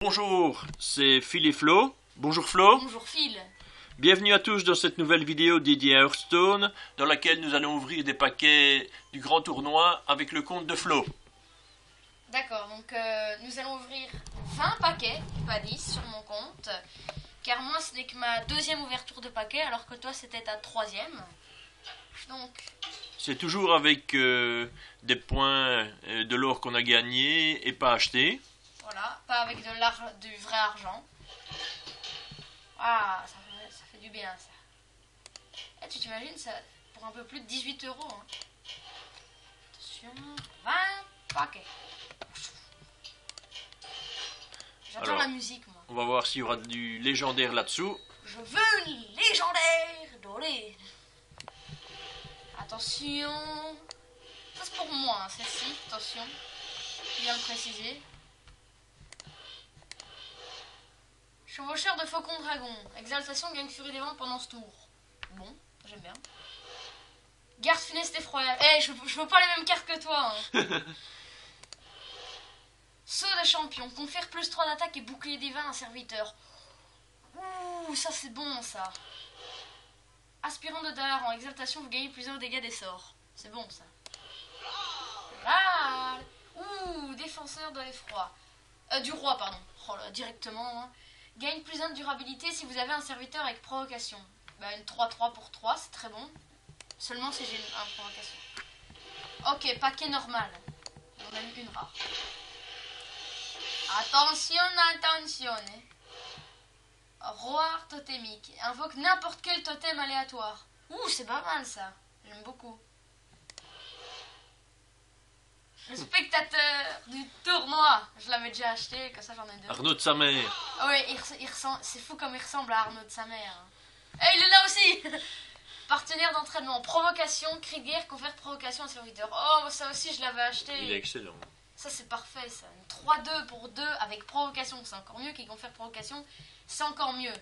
Bonjour, c'est Phil et Flo. Bonjour Flo. Bonjour Phil. Bienvenue à tous dans cette nouvelle vidéo dédiée à Hearthstone, dans laquelle nous allons ouvrir des paquets du grand tournoi avec le compte de Flo. D'accord, donc nous allons ouvrir 20 paquets, pas 10, sur mon compte. Car moi, ce n'est que ma deuxième ouverture de paquet, alors que toi, c'était ta troisième. Donc... C'est toujours avec des points de l'or qu'on a gagné et pas acheté. Voilà, pas avec du vrai argent. Ah, ça fait du bien, ça. Et tu t'imagines, ça pour un peu plus de 18 €. Hein. Attention, 20 paquets. J'adore la musique, moi. On va voir s'il y aura du légendaire là-dessous. Je veux une légendaire dorée. Attention. Ça, c'est pour moi, hein, celle-ci. Attention. Je viens de préciser. Chevaucheur de faucon dragon. Exaltation gagne furie des vents pendant ce tour. Bon, j'aime bien. Garde funeste effroyable. Eh, je veux pas les mêmes cartes que toi. Hein. Saut de champion. Confère plus 3 d'attaque et bouclier divin à un serviteur. Ouh, ça c'est bon ça. Aspirant de dard. En exaltation, vous gagnez plusieurs dégâts des sorts. C'est bon ça. Ah. Ouh, défenseur de l'effroi. Du roi, pardon. Oh là, directement. Hein. Gagne plus 1 de durabilité si vous avez un serviteur avec provocation. Bah, une 3-3 pour 3, c'est très bon. Seulement si j'ai une provocation. Ok, paquet normal. On a eu une rare. Attention, attention. Roar totémique. Invoque n'importe quel totem aléatoire. Ouh, c'est pas mal ça. J'aime beaucoup. Le spectateur du tournoi. Je l'avais déjà acheté, comme ça j'en ai 2. Arnaud de sa mère. Ah ouais, c'est fou comme il ressemble à Arnaud de sa mère. Et il est là aussi. Partenaire d'entraînement. Provocation, cri de guerre, confère provocation à serviteur. Oh, ça aussi je l'avais acheté. Il est excellent. Ça c'est parfait ça. Une 3-2 pour 2 avec provocation. C'est encore mieux qu'il confère provocation. C'est encore mieux.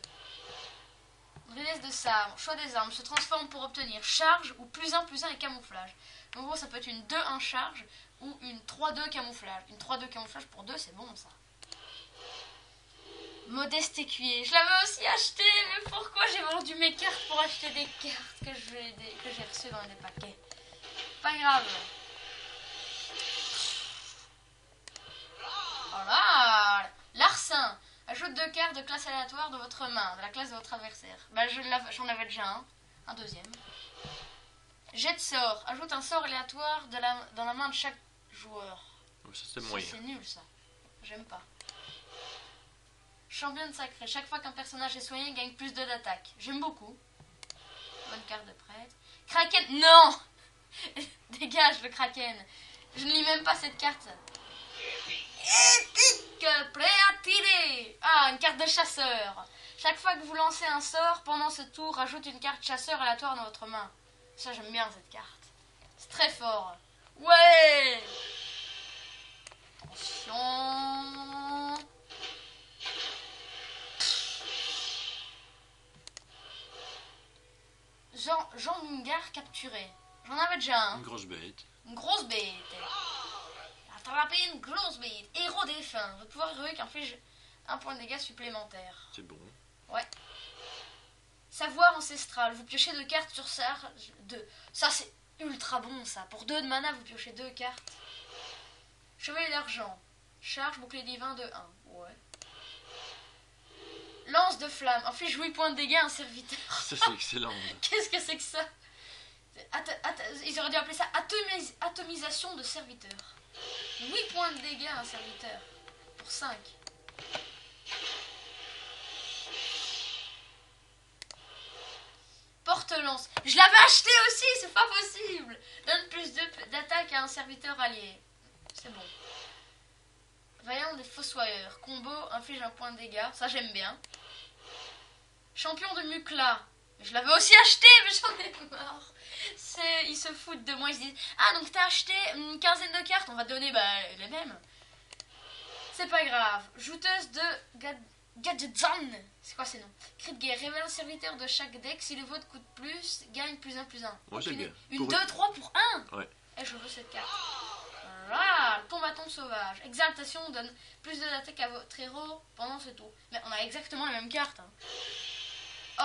Rélève de sabre. Choix des armes. Se transforme pour obtenir charge ou plus 1 et camouflage. En gros ça peut être une 2-1 charge ou une 3-2 camouflage. Une 3-2 camouflage pour 2 c'est bon ça. Modeste écuyer. Je l'avais aussi acheté, mais pourquoi j'ai vendu mes cartes pour acheter des cartes que j'ai reçues dans des paquets? Pas grave. Voilà. Larcin. Ajoute 2 cartes de classe aléatoire de votre main, de la classe de votre adversaire. Bah, j'en avais déjà un deuxième. Jet de sort. Ajoute un sort aléatoire dans la main de chaque joueur. Ça c'est moyen. C'est nul ça. J'aime pas. Championne sacrée. Chaque fois qu'un personnage est soigné, il gagne plus 2 d'attaque. J'aime beaucoup. Bonne carte de prêtre. Kraken. Non. Dégage le Kraken. Je ne lis même pas cette carte. Épique. Prêt à tirer. Ah, une carte de chasseur. Chaque fois que vous lancez un sort, pendant ce tour, rajoute une carte chasseur aléatoire dans votre main. Ça, j'aime bien cette carte. C'est très fort. Ouais. Attention. Jean Mungar capturé. J'en avais déjà un. Une grosse bête. Une grosse bête. Attraper une grosse bête. Héros défunt. Votre pouvoir héroïque inflige 1 point de dégâts supplémentaires. C'est bon. Ouais. Savoir ancestral. Vous piochez 2 cartes sur ça. Ça c'est ultra bon ça. Pour 2 de mana, vous piochez 2 cartes. Chevalier d'argent. Charge, bouclier divin de 1. Ouais. Lance de flamme. Inflige 8 points de dégâts à un serviteur. Ça c'est excellent. Qu'est-ce que c'est que ça? Ils auraient dû appeler ça atomisation de serviteur. 8 points de dégâts à un serviteur. Pour 5. Porte-lance. Je l'avais acheté aussi, c'est pas possible. Donne plus d'attaque à un serviteur allié. C'est bon. Vaillant des fossoyeurs. Combo inflige 1 point de dégâts. Ça j'aime bien. Champion de Mukla. Je l'avais aussi acheté, mais j'en ai marre. Ils se foutent de moi. Ils se disent, ah donc t'as acheté une quinzaine de cartes. On va te donner les mêmes. C'est pas grave. Jouteuse de Gadgetzan. C'est quoi ces noms? Cri de guerre. Révèle un serviteur de chaque deck. Si le vôtre coûte plus, gagne plus 1. Moi j'aime bien. Une 2-3 pour 1. Ouais. Et je veux cette carte. Voilà, combattant sauvage. Exaltation donne plus d'attaque à votre héros pendant ce tour. Mais on a exactement les mêmes cartes. Hein.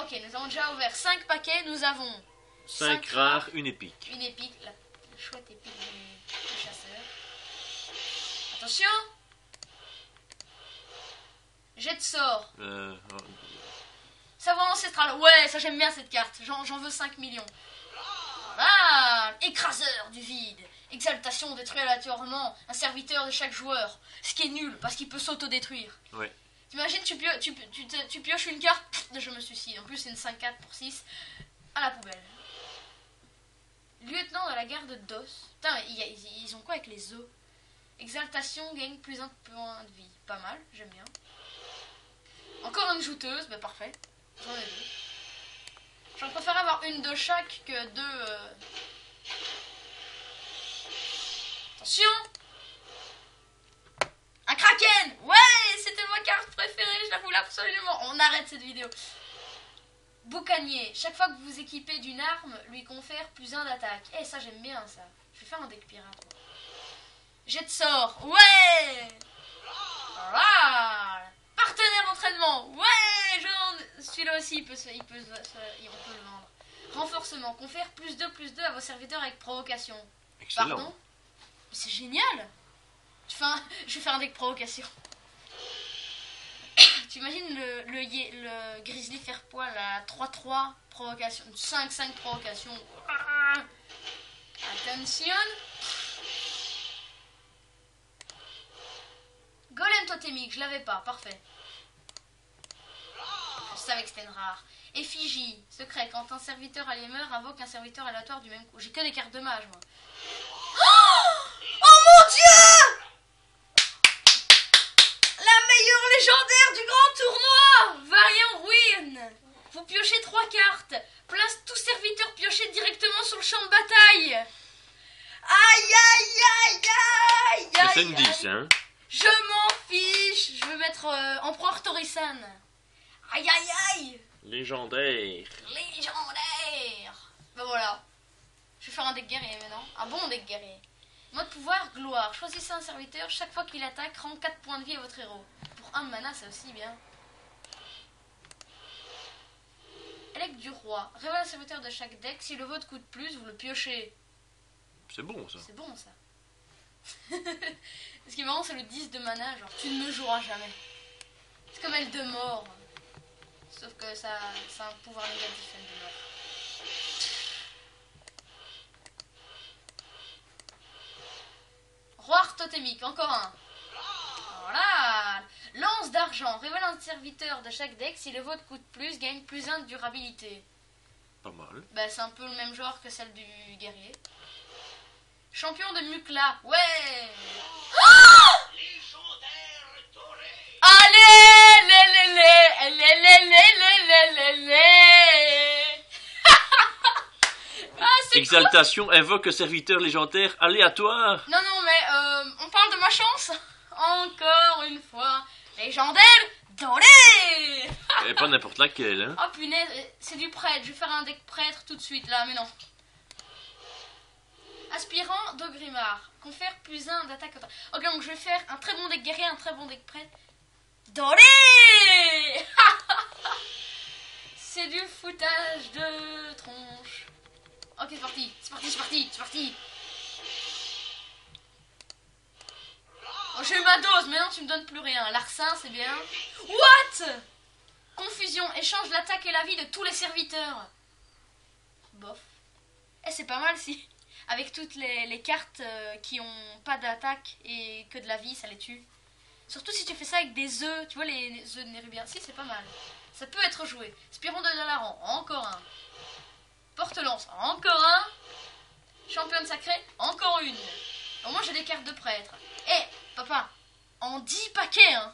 Ok, nous avons déjà ouvert 5 paquets. Nous avons 5 rares, une épique. Une épique, la chouette épique du chasseur. Attention! Jet de sort. Savoir ancestral. Ouais, ça j'aime bien cette carte. J'en veux 5 millions. Voilà! Écraseur du vide. Exaltation détruit aléatoirement un serviteur de chaque joueur. Ce qui est nul parce qu'il peut s'autodétruire. Ouais. T'imagines, tu pioches une carte, je me suicide. En plus, c'est une 5-4 pour 6. À la poubelle. Lieutenant de la garde d'os. Putain, ils ont quoi avec les os? Exaltation gagne plus un point de vie. Pas mal, j'aime bien. Encore une jouteuse, bah parfait. J'en ai 2. J'en préfère avoir une de chaque que 2. Attention! Un kraken! Ouais! C'était ma carte préférée, je la voulais absolument. On arrête cette vidéo. Boucanier. Chaque fois que vous vous équipez d'une arme, lui confère plus 1 d'attaque. Eh, ça j'aime bien ça. Je vais faire un deck pirate. Jet de sort. Ouais! Voilà! Partenaire d'entraînement. Ouais! Celui-là aussi, on peut le vendre. Renforcement. Confère plus 2 à vos serviteurs avec provocation. Excellent. Pardon? C'est génial! Je vais faire un deck provocation. Tu imagines le grizzly faire poil à 3-3 provocation, 5-5 provocation. Attention. Golem totémique, je l'avais pas, parfait. Je savais que c'était une rare. Effigie, secret, quand un serviteur allié meurt, invoque un serviteur aléatoire du même coup. J'ai que des cartes de mage, moi. Oh mon Dieu! La meilleure légendaire du grand tournoi! Variant Ruin. Vous piochez 3 cartes. Place tout serviteur pioché directement sur le champ de bataille. Aïe aïe aïe aïe aïe. C'est une 10, hein? Je m'en fiche. Je veux mettre Empereur Torisan. Aïe aïe aïe. Légendaire. Légendaire. Ben voilà. Je vais faire un deck guerrier maintenant. Un bon deck guerrier. Mode pouvoir, gloire. Choisissez un serviteur. Chaque fois qu'il attaque, rend 4 points de vie à votre héros. Pour 1 mana, c'est aussi bien. Élect du roi. Révèle un serviteur de chaque deck. Si le vôtre coûte plus, vous le piochez. C'est bon, ça. C'est bon, ça. Ce qui est marrant, c'est le 10 de mana. Genre, tu ne me joueras jamais. C'est comme elle de mort. Sauf que ça a un pouvoir négatif, elle de mort. Roi totémique, encore un. Voilà. Lance d'argent. Révèle un serviteur de chaque deck. Si le vôtre coûte plus, gagne plus 1 de durabilité. Pas mal. Bah, c'est un peu le même genre que celle du guerrier. Champion de Mukla. Ouais. Allez, Exaltation invoque serviteur légendaire aléatoire. Non, mais on parle de ma chance. Encore une fois. Légendaire doré. Et pas n'importe laquelle, hein. Oh punaise, c'est du prêtre. Je vais faire un deck prêtre tout de suite là, mais non. Aspirant d'Ogrimmar. Confère plus 1 d'attaque. Ok, donc je vais faire un très bon deck guerrier, un très bon deck prêtre. Doré. C'est du foutage de tronche. Ok, c'est parti, c'est parti, c'est parti, c'est parti. Oh, j'ai eu ma dose, maintenant tu me donnes plus rien. Larcin, c'est bien. What? Confusion, échange l'attaque et la vie de tous les serviteurs. Bof. Eh, c'est pas mal si. Avec toutes les cartes qui ont pas d'attaque et que de la vie, ça les tue. Surtout si tu fais ça avec des œufs, tu vois les œufs de Nérubien. Si, c'est pas mal. Ça peut être joué. Spiron de Dalaran, encore un. Porte-lance, encore un. Championne sacrée, encore une. Au moins j'ai des cartes de prêtre. Eh, papa, en 10 paquets, hein.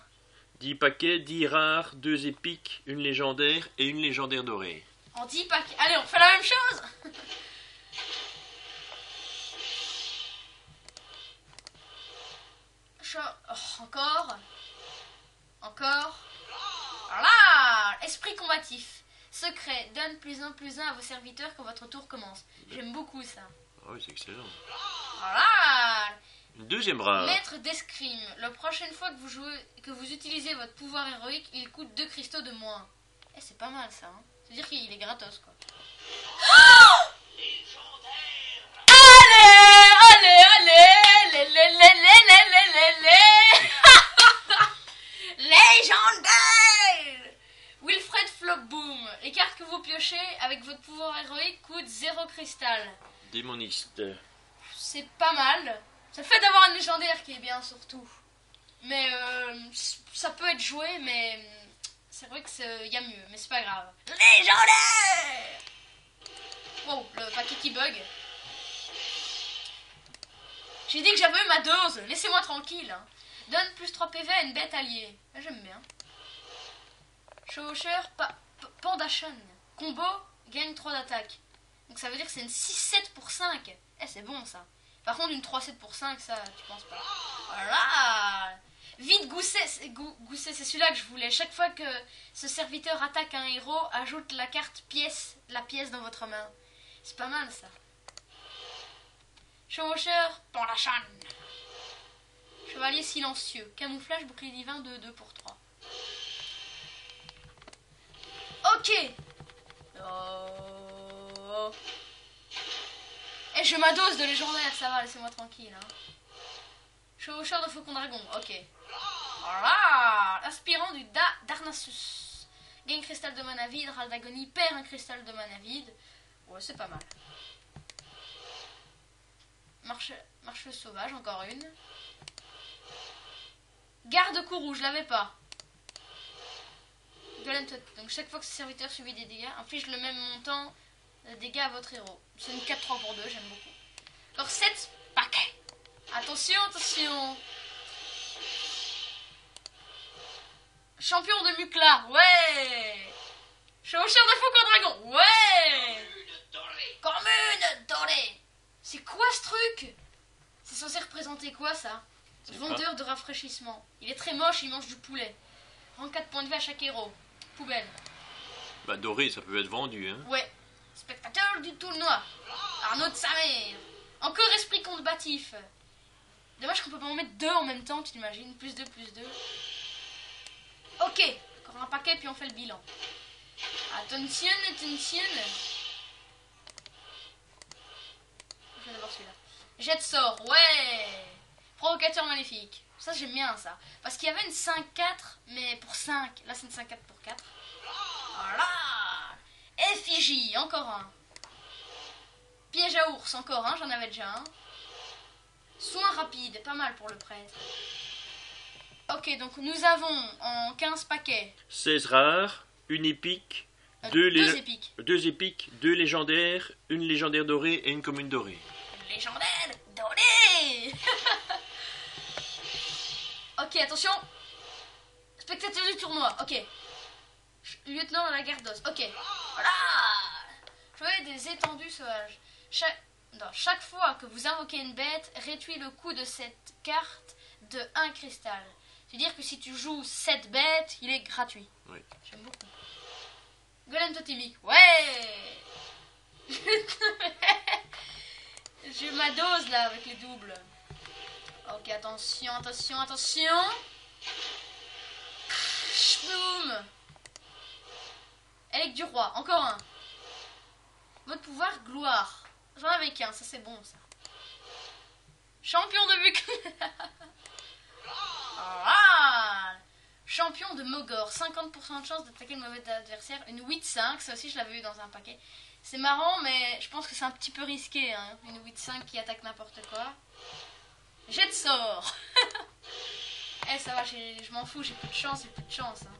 10 paquets, 10 rares, 2 épiques, une légendaire et une légendaire dorée. En 10 paquets. Allez, on fait la même chose. Oh, encore. Encore. Voilà. Esprit combatif. Secret. Donne plus 1 à vos serviteurs quand votre tour commence. J'aime beaucoup ça. Ah oui, c'est excellent. Voilà. Une deuxième rare. Maître d'escrime. La prochaine fois que vous jouez, que vous utilisez votre pouvoir héroïque, il coûte 2 cristaux de moins. Eh, c'est pas mal ça. Hein. C'est-à-dire qu'il est gratos quoi. Allez, légendaire. Wilfred Flopboom. Les cartes que vous piochez avec votre pouvoir héroïque coûtent 0 cristal. Démoniste. C'est pas mal. C'est le fait d'avoir un légendaire qui est bien surtout. Mais ça peut être joué, mais c'est vrai qu'il y a mieux, mais c'est pas grave. Légendaire. Wow, le paquet qui bug. J'ai dit que j'avais eu ma dose, laissez-moi tranquille. Hein. Donne plus 3 PV à une bête alliée. J'aime bien. Chevaucheur Pandachon. Combo, gagne 3 d'attaque. Donc ça veut dire que c'est une 6-7 pour 5. Eh, c'est bon ça. Par contre, une 3-7 pour 5, ça, tu penses pas. Voilà. Vite Gousset, Gousset, c'est celui-là que je voulais. Chaque fois que ce serviteur attaque un héros, ajoute la carte pièce, la pièce dans votre main. C'est pas mal ça. Chevaucheur Pandachon. Chevalier silencieux. Camouflage, bouclier divin, 2-2 pour 3. Ok. Oh. Et je ma dose de légendaire, ça va, laissez-moi tranquille. Hein. Chevaucheur de faucon dragon, ok. Voilà. Aspirant du Darnassus. Gagne cristal de mana vide, râle d'agonie, perd un cristal de mana vide. Ouais, c'est pas mal. Marche sauvage, encore une. Garde-coup rouge, je l'avais pas. Donc chaque fois que ce serviteur subit des dégâts, inflige le même montant de dégâts à votre héros. C'est une 4-3 pour 2, j'aime beaucoup. Alors 7 paquets. Attention, attention. Champion de Mukla, ouais. Chevaucheur de faucon dragon, ouais. Commune dorée. C'est quoi ce truc? C'est censé représenter quoi ça? Vendeur de rafraîchissement. Il est très moche, il mange du poulet. Rend 4 points de vie à chaque héros. Poubelle. Bah doré, ça peut être vendu, hein. Ouais. Spectateur du tournoi. Arnaud de sa mère. Encore esprit combatif. Dommage qu'on peut pas en mettre 2 en même temps, tu t'imagines. Plus 2, plus 2. Ok. Encore un paquet, puis on fait le bilan. Attention, attention. Je vais d'abord celui-là. Jet de sort, ouais. Provocateur maléfique. Ça, j'aime bien ça. Parce qu'il y avait une 5-4, mais pour 5. Là, c'est une 5-4 pour 4. Voilà. Effigie, encore un. Piège à ours, encore un, j'en avais déjà un. Soin rapide, pas mal pour le prêtre. Ok, donc nous avons en 15 paquets 16 rares, une épique, 2 épiques. 2 épiques, 2 légendaires, une légendaire dorée et une commune dorée. Légendaire dorée. Ok, attention. Spectateur du tournoi, ok. Lieutenant de la garde d'os, ok. Voilà. Jouer des étendues sauvages. Chaque fois que vous invoquez une bête, réduis le coût de cette carte de 1 cristal. C'est-à-dire que si tu joues 7 bêtes, il est gratuit. Oui. J'aime beaucoup. Golem totémique, ouais. J'ai ma dose là avec les doubles. Ok, attention, attention, attention. Boum. Élec du roi, encore un. Mode pouvoir, gloire. J'en avais qu'un, ça c'est bon ça. Champion de Buc. Ah. Champion de Mogor, 50% de chance d'attaquer le mauvais adversaire. Une 8-5, ça aussi je l'avais eu dans un paquet. C'est marrant, mais je pense que c'est un petit peu risqué. Hein. Une 8-5 qui attaque n'importe quoi. Jet de sort. Eh, ça va, je m'en fous, j'ai plus de chance, Hein.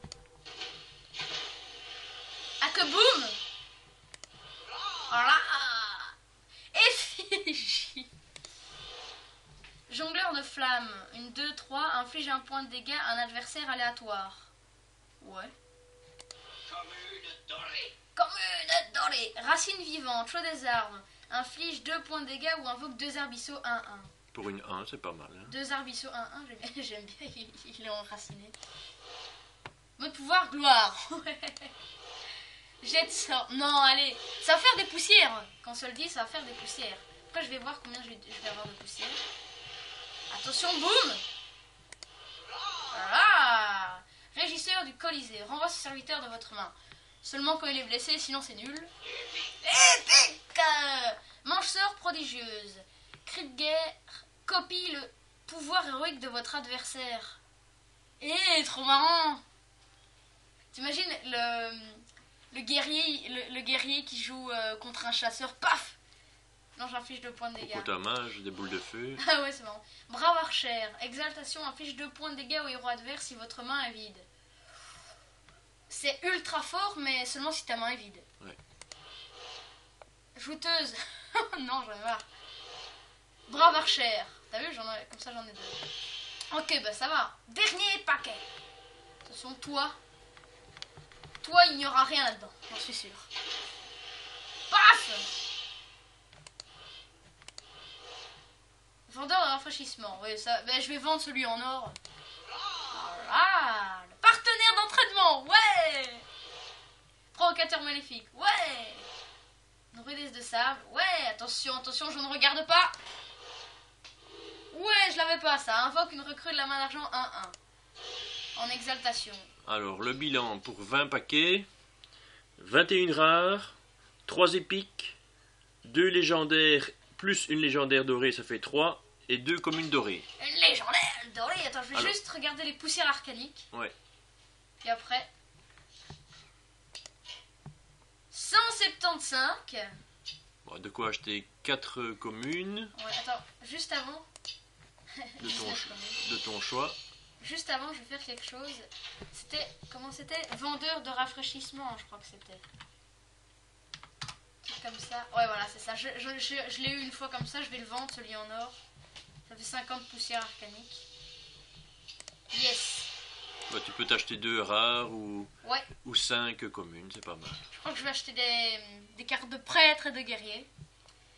Ah que boum. Voilà. Effigie. Jongleur de flammes. Une 2-3 inflige un point de dégâts à un adversaire aléatoire. Ouais. Commune dorée. Racine vivante. Chaud des arbres. Inflige 2 points de dégâts ou invoque 2 arbisseaux 1-1. Pour une 1, c'est pas mal. Hein. 2 arbisseaux 1-1, j'aime bien, il est enraciné. Mode pouvoir, gloire. Jet de sort. Non, allez. Ça va faire des poussières. Quand on se le dit, ça va faire des poussières. après je vais voir combien je vais avoir de poussière. Attention, boum. Voilà. Régisseur du Colisée, renvoie ce serviteur de votre main. Seulement quand il est blessé, sinon c'est nul. Épique. Manche-sœur prodigieuse. Cri de guerre, copie le pouvoir héroïque de votre adversaire. Trop marrant. T'imagines le guerrier qui joue contre un chasseur, paf. Non, j'inflige 2 points de dégâts. Potamage, des boules de feu. Ah ouais, c'est marrant. Brave archère, exaltation inflige 2 points de dégâts au héros adverse si votre main est vide. C'est ultra fort, mais seulement si ta main est vide. Ouais. Jouteuse. Non, j'en ai marre. Brave archère. T'as vu, comme ça j'en ai 2. Ok, bah ça va. Dernier paquet. Attention, toi, il n'y aura rien là-dedans, j'en suis sûr. Paf. Vendeur de rafraîchissement. Oui, ça. Ben, je vais vendre celui en or. Voilà. Le partenaire d'entraînement. Ouais. Provocateur maléfique. Ouais. Une rudesse de sable. Ouais. Attention, je ne regarde pas. Ouais, je l'avais pas ça. Invoque une recrue de la main d'argent 1-1. En exaltation. Alors, le bilan pour 20 paquets. 21 rares. 3 épiques. 2 légendaires plus une légendaire dorée, ça fait 3. Et 2 communes dorées. Une légendaire dorée. Attends, je vais juste regarder les poussières arcaniques. Ouais. Et après. 175. Bon, de quoi acheter 4 communes. Ouais, attends, juste avant. De ton choix. Juste avant, je vais faire quelque chose. C'était. Comment c'était? Vendeur de rafraîchissement, je crois que c'était. Comme ça. Ouais, voilà, c'est ça. Je l'ai eu une fois comme ça, je vais le vendre, celui en or. Ça fait 50 poussières arcaniques. Yes. Bah, tu peux t'acheter 2 rares ou 5 communes, c'est pas mal. Je crois que je vais acheter des cartes de prêtre et de guerrier.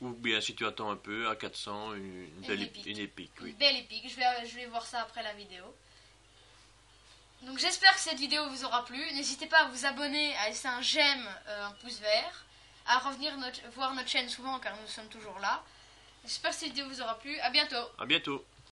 Ou bien si tu attends un peu, à 400, une belle épique. Une épique, oui. Une belle épique. Je vais voir ça après la vidéo. Donc j'espère que cette vidéo vous aura plu. N'hésitez pas à vous abonner, à laisser un j'aime, un pouce vert, à revenir voir notre chaîne souvent car nous sommes toujours là. J'espère que cette vidéo vous aura plu. À bientôt. À bientôt.